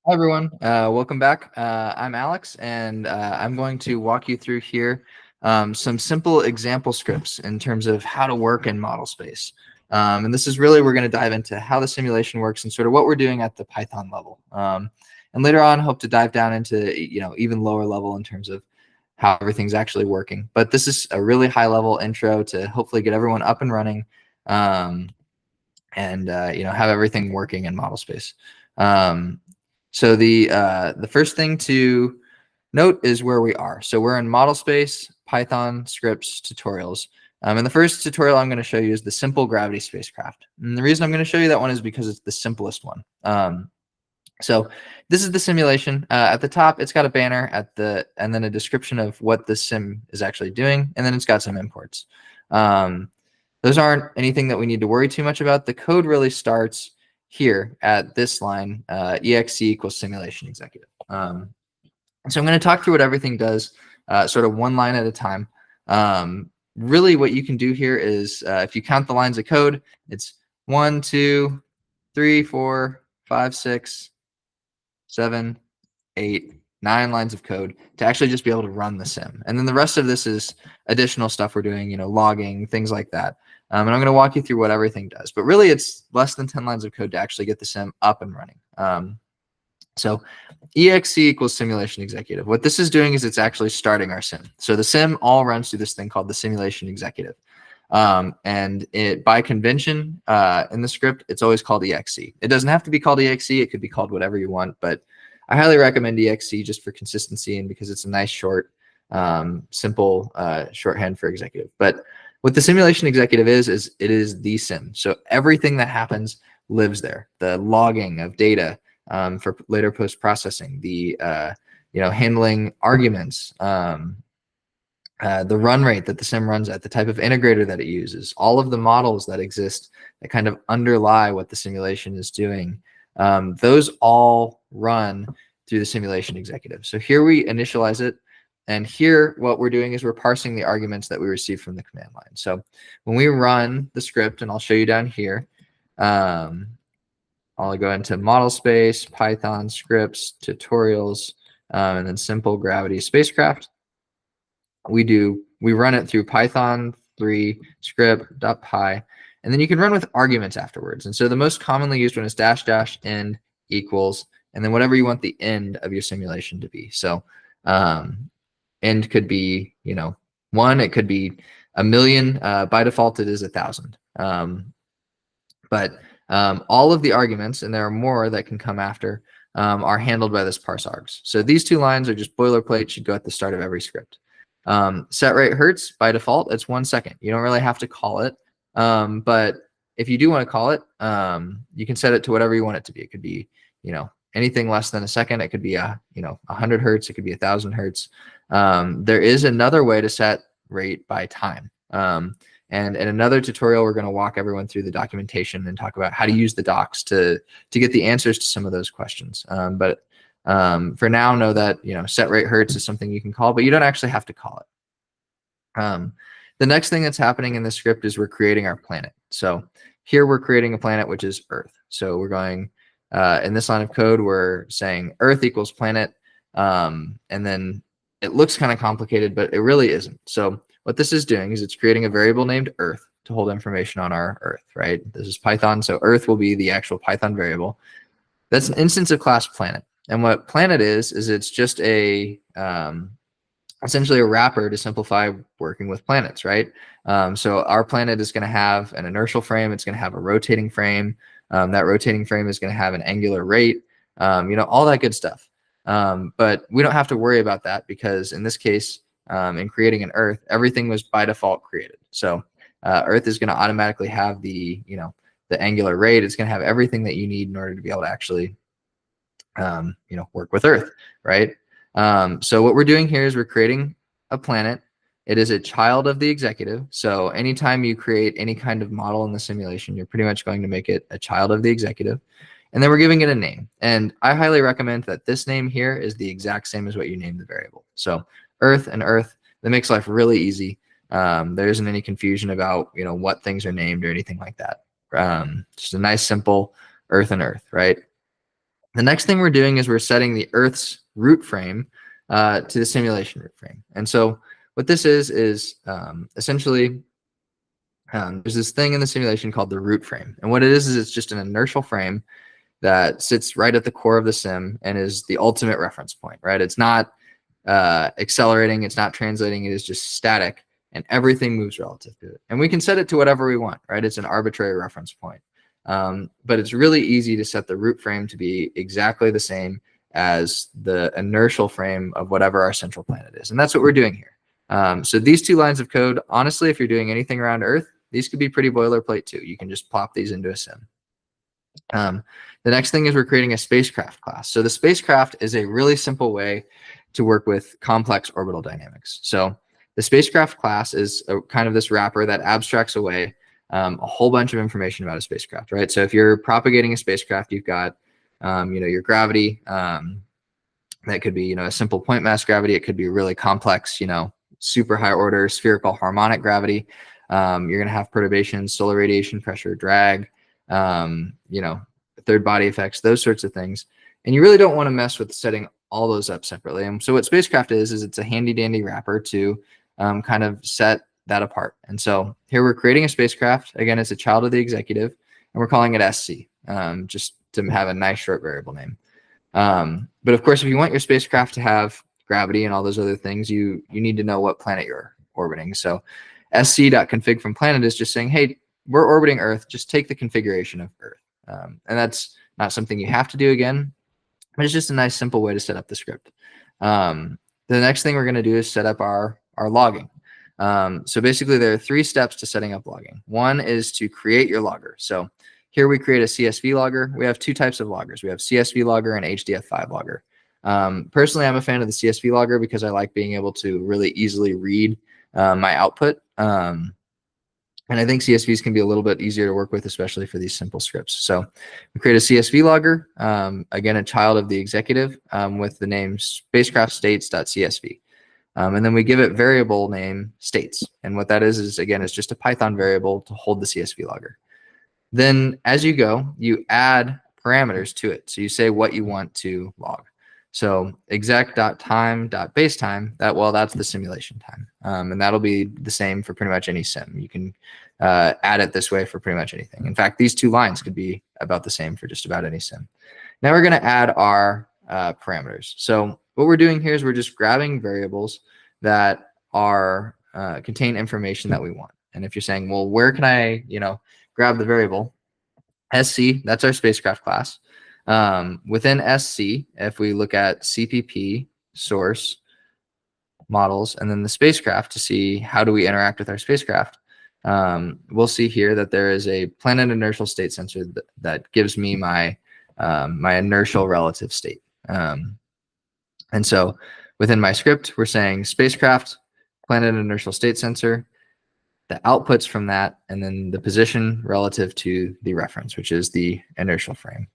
Hi, everyone. Welcome back. I'm Alex, and I'm going to walk you through here some simple example scripts in terms of how to work in ModelSpace. And this is really, we're going to dive into how the simulation works and sort of what we're doing at the Python level. And later on, hope to dive down into, even lower level in terms of how everything's actually working. But this is a really high level intro to hopefully get everyone up and running and have everything working in ModelSpace. So the first thing to note is where we are. So we're in ModelSpace, Python scripts tutorials. And the first tutorial I'm going to show you is the simple gravity spacecraft. And the reason I'm going to show you that one is because it's the simplest one. So this is the simulation. At the top, it's got a banner and then a description of what the sim is actually doing, and then it's got some imports. Those aren't anything that we need to worry too much about. The code really starts here at this line, exe equals simulation executive. So I'm going to talk through what everything does, sort of one line at a time. Really, what you can do here is, if you count the lines of code, it's 1, 2, 3, 4, 5, 6, 7, 8, 9 lines of code to actually just be able to run the sim. And then the rest of this is additional stuff we're doing, logging, things like that. And I'm going to walk you through what everything does. But really, it's less than 10 lines of code to actually get the sim up and running. So exe equals simulation executive. What this is doing is it's actually starting our sim. So the sim all runs through this thing called the simulation executive. And it, by convention in the script, it's always called exe. It doesn't have to be called exe. It could be called whatever you want, but I highly recommend exe just for consistency and because it's a nice short, simple shorthand for executive. But what the simulation executive is it is the sim. So everything that happens lives there. The logging of data for later post-processing, the handling arguments, the run rate that the sim runs at, the type of integrator that it uses, all of the models that exist that kind of underlie what the simulation is doing, those all run through the simulation executive. So here we initialize it. And here, what we're doing is we're parsing the arguments that we receive from the command line. So when we run the script, and I'll show you down here, I'll go into ModelSpace, Python scripts, tutorials, and then simple gravity spacecraft. We run it through Python 3 script.py, and then you can run with arguments afterwards. And so the most commonly used one is -- end equals, and then whatever you want the end of your simulation to be. So end could be 1, it could be 1,000,000. By default, it is 1,000. But all of the arguments, and there are more that can come after, are handled by this parse args. So these two lines are just boilerplate, should go at the start of every script. Set rate hertz, by default, it's 1 second. You don't really have to call it. But if you do want to call it, you can set it to whatever you want it to be. It could be, anything less than a second. It could be 100 hertz. It could be 1,000 hertz. There is another way to set rate by time. And in another tutorial, we're going to walk everyone through the documentation and talk about how to use the docs to get the answers to some of those questions. But for now, know that set rate hertz is something you can call, but you don't actually have to call it. The next thing that's happening in the script is we're creating our planet. So here we're creating a planet, which is Earth. So we're going in this line of code, we're saying Earth equals planet. And then it looks kind of complicated, but it really isn't. So what this is doing is it's creating a variable named Earth to hold information on our Earth, right? This is Python, so Earth will be the actual Python variable. That's an instance of class planet. And what planet is it's just a essentially a wrapper to simplify working with planets, right? So our planet is going to have an inertial frame. It's going to have a rotating frame. That rotating frame is going to have an angular rate, all that good stuff. But we don't have to worry about that because in this case, in creating an Earth, everything was by default created. So Earth is going to automatically have the angular rate. It's going to have everything that you need in order to be able to actually work with Earth, right? So what we're doing here is we're creating a planet. It is a child of the executive. So anytime you create any kind of model in the simulation, you're pretty much going to make it a child of the executive. And then we're giving it a name. And I highly recommend that this name here is the exact same as what you named the variable. So Earth and Earth, that makes life really easy. There isn't any confusion about what things are named or anything like that. Just a nice simple Earth and Earth, right? The next thing we're doing is we're setting the Earth's root frame to the simulation root frame. And so what this is essentially there's this thing in the simulation called the root frame. And what it is it's just an inertial frame that sits right at the core of the sim and is the ultimate reference point, right? It's not accelerating, it's not translating, it is just static, and everything moves relative to it. And we can set it to whatever we want, right? It's an arbitrary reference point. But it's really easy to set the root frame to be exactly the same as the inertial frame of whatever our central planet is. And that's what we're doing here. So these two lines of code, honestly, if you're doing anything around Earth, these could be pretty boilerplate too. You can just plop these into a sim. The next thing is we're creating a spacecraft class. So the spacecraft is a really simple way to work with complex orbital dynamics. So the spacecraft class is kind of this wrapper that abstracts away a whole bunch of information about a spacecraft, right? So if you're propagating a spacecraft, you've got, your gravity. That could be, a simple point mass gravity. It could be really complex, super high order spherical harmonic gravity. You're going to have perturbations, solar radiation pressure, drag, third body effects, those sorts of things. And you really don't want to mess with setting all those up separately. And so what spacecraft is it's a handy dandy wrapper to kind of set that apart. And so here we're creating a spacecraft. Again, it's a child of the executive, and we're calling it SC, just to have a nice short variable name. But of course, if you want your spacecraft to have gravity and all those other things, you need to know what planet you're orbiting. So sc.config from planet is just saying, hey, we're orbiting Earth, just take the configuration of Earth. And that's not something you have to do again, but it's just a nice simple way to set up the script. The next thing we're going to do is set up our logging. So basically there are 3 steps to setting up logging. One is to create your logger. So here we create a CSV logger. We have 2 types of loggers. We have CSV logger and HDF5 logger. Personally, I'm a fan of the CSV logger because I like being able to really easily read my output. And I think CSVs can be a little bit easier to work with, especially for these simple scripts. So we create a CSV logger, again, a child of the executive with the name spacecraft states.csv. And then we give it variable name states. And what that is again, it's just a Python variable to hold the CSV logger. Then as you go, you add parameters to it. So you say what you want to log. So exec.time.basetime, that's the simulation time. And that'll be the same for pretty much any sim. You can add it this way for pretty much anything. In fact, these 2 lines could be about the same for just about any sim. Now we're going to add our parameters. So what we're doing here is we're just grabbing variables that are contain information that we want. And if you're saying, well, where can I, grab the variable? SC, that's our spacecraft class. Within SC, if we look at CPP, source, models, and then the spacecraft to see how do we interact with our spacecraft, we'll see here that there is a planet inertial state sensor that gives me my my inertial relative state. And so within my script, we're saying spacecraft, planet inertial state sensor, the outputs from that, and then the position relative to the reference, which is the inertial frame.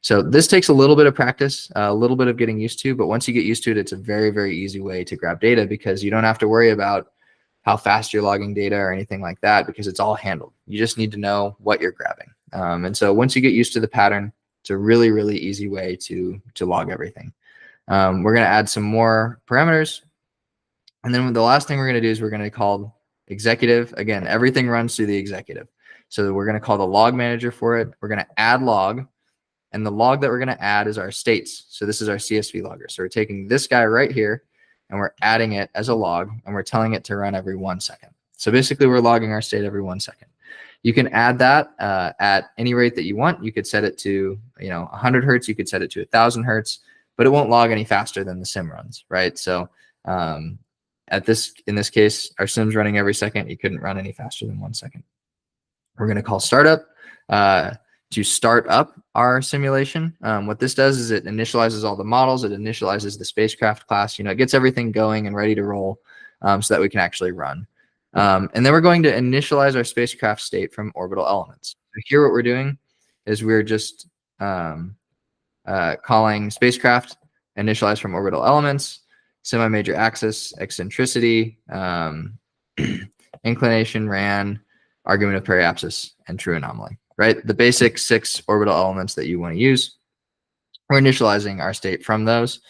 So this takes a little bit of practice, a little bit of getting used to, but once you get used to it, it's a very, very easy way to grab data because you don't have to worry about how fast you're logging data or anything like that because it's all handled. You just need to know what you're grabbing. And so once you get used to the pattern, it's a really, really easy way to log everything. We're going to add some more parameters. And then the last thing we're going to do is we're going to call executive. Again, everything runs through the executive. So we're going to call the log manager for it. We're going to add log. And the log that we're going to add is our states. So this is our CSV logger. So we're taking this guy right here and we're adding it as a log and we're telling it to run every 1 second. So basically we're logging our state every 1 second. You can add that at any rate that you want. You could set it to 100 hertz. You could set it to 1,000 hertz, but it won't log any faster than the sim runs, right? So in this case, our sim's running every second. You couldn't run any faster than 1 second. We're going to call startup to start up our simulation. What this does is it initializes all the models. It initializes the spacecraft class. It gets everything going and ready to roll so that we can actually run. And then we're going to initialize our spacecraft state from orbital elements. So here what we're doing is we're just calling spacecraft initialize from orbital elements, semi-major axis, eccentricity, inclination, RAN, argument of periapsis, and true anomaly, right? The basic 6 orbital elements that you want to use. we're initializing our state from those.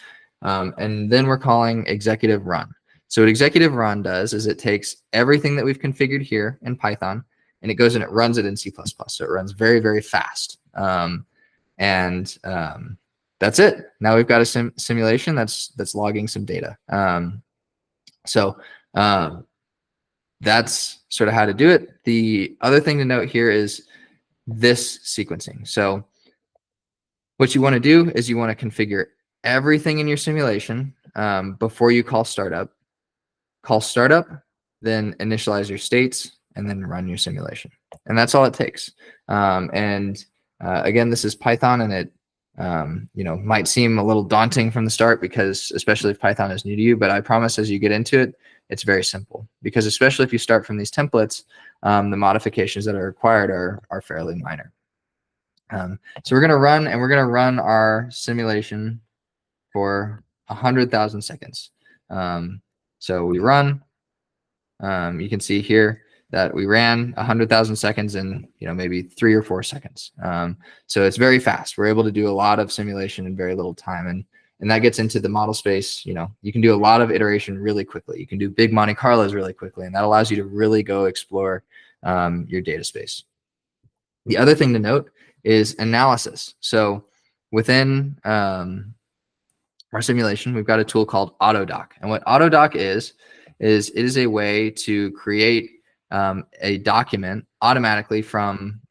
And then we're calling executive run. So what executive run does is it takes everything that we've configured here in Python and it goes and it runs it in C++. So it runs very, very fast. That's it. Now we've got a simulation that's logging some data. That's sort of how to do it. The other thing to note here is this sequencing. So what you want to do is you want to configure everything in your simulation before you call startup. Call startup, then initialize your states, and then run your simulation. And that's all it takes. Again, this is Python, and it might seem a little daunting from the start because, especially if Python is new to you, but I promise as you get into it, it's very simple. Because especially if you start from these templates, the modifications that are required are fairly minor. So we're going to run, and we're going to run our simulation for 100,000 seconds. So we run. You can see here that we ran 100,000 seconds in maybe 3 or 4 seconds. So it's very fast. We're able to do a lot of simulation in very little time, and that gets into the model space. You can do a lot of iteration really quickly. You can do big Monte Carlos really quickly, and that allows you to really go explore your data space. The other thing to note is analysis. So within our simulation, we've got a tool called AutoDoc. And what AutoDoc is it is a way to create a document automatically from